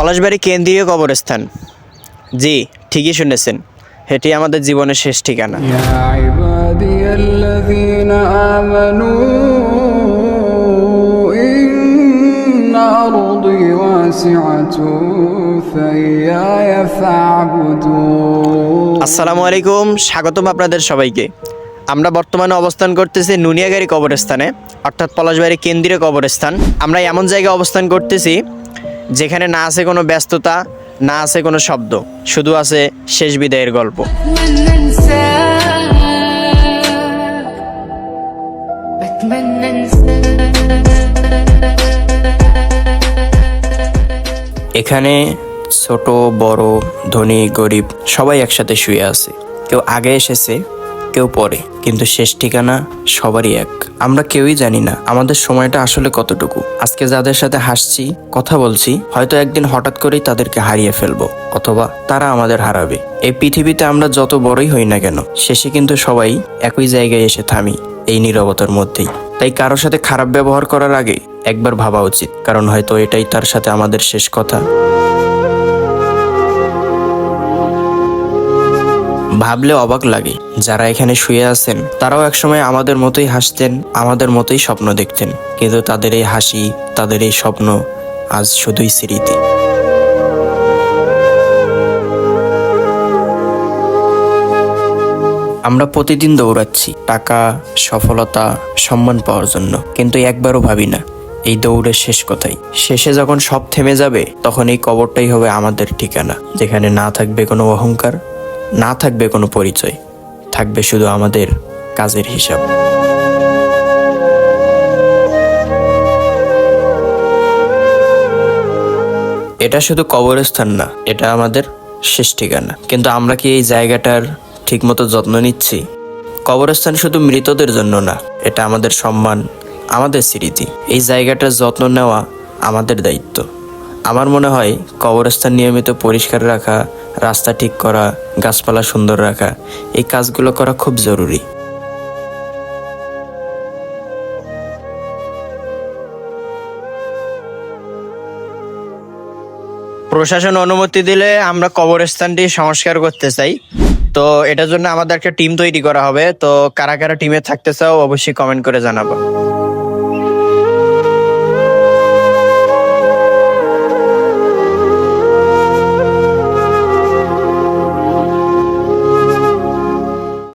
পলাশবাড়ি কেন্দ্রীয় কবরস্থান। জি, ঠিকই শুনেছেন, এটি আমাদের জীবনের শেষ ঠিকানা। يا عبادي الذين آمنوا إن أرضي واسعة فإياي فاعبدون। আসসালামু আলাইকুম, স্বাগতম আপনাদের সবাইকে। আমরা বর্তমানে অবস্থান করতেছি নুনিয়াগাড়ি কবরস্থানে, অর্থাৎ পলাশবাড়ি কেন্দ্রীয় কবরস্থান। আমরা এমন জায়গায় অবস্থান করতেছি যেখানে না আছে কোনো ব্যস্ততা, না আছে কোনো শব্দ, শুধু আছে শেষ বিদায়ের গল্প। بتمنى انساك بتمنى انساك এখানে ছোট বড়, ধনী গরিব সবাই একসাথে শুয়ে আছে। কেউ আগে এসেছে, কেউ পরে, কিন্তু শেষ ঠিকানা সবারই এক। আমরা কেউই জানি না আমাদের সময়টা আসলে কতটুকু। আজকে যাদের সাথে হাসছি, কথা বলছি, হয়তো একদিন হঠাৎ করেই তাদেরকে হারিয়ে ফেলবো, অথবা তারা আমাদের হারাবে। এই পৃথিবীতে আমরা যত বড়ই হই না কেন, শেষে কিন্তু সবাই একই জায়গায় এসে থামি, এই নীরবতার মধ্যেই। তাই কারোর সাথে খারাপ ব্যবহার করার আগে একবার ভাবা উচিত, কারণ হয়তো এটাই তার সাথে আমাদের শেষ কথা। ভাবলে অবাক লাগে, যারা এখানে শুয়ে আছেন তারাও একসময় আমাদের মতোই হাসতেন, আমাদের মতোই স্বপ্ন দেখতেন, কিন্তু তাদের এই হাসি, তাদের এই স্বপ্ন আজ শুধুই স্মৃতি। আমরা প্রতিদিন দৌড়াচ্ছি টাকা, সফলতা, সম্মান পাওয়ার জন্য, কিন্তু একবারও ভাবি না এই দৌড়ের শেষ কথাই। শেষে যখন সব থেমে যাবে, তখন এই কবরটাই হবে আমাদের ঠিকানা, যেখানে না থাকবে কোনো অহংকার, না থাকবে কোনো পরিচয়, থাকবে শুধু আমাদের কাজের হিসাব। এটা শুধু কবরস্থান না, এটা আমাদের শেষ ঠিকানা। কিন্তু আমরা কি এই জায়গাটার ঠিকমতো যত্ন নিচ্ছি? কবরস্থান শুধু মৃতদের জন্য না, এটা আমাদের সম্মান, আমাদের স্মৃতি। এই জায়গাটার যত্ন নেওয়া আমাদের দায়িত্ব। আমার মনে হয় কবরস্থান নিয়মিত পরিষ্কার রাখা, রাস্তা ঠিক করা, গাছপালা সুন্দর রাখা, এই কাজগুলো করা খুব জরুরি। প্রশাসন অনুমতি দিলে আমরা কবরস্থানটি সংস্কার করতে চাই। তো এটার জন্য আমাদের একটা টিম তৈরি করা হবে। তো কারা কারা টিমে থাকতে চাও অবশ্যই কমেন্ট করে জানাবো।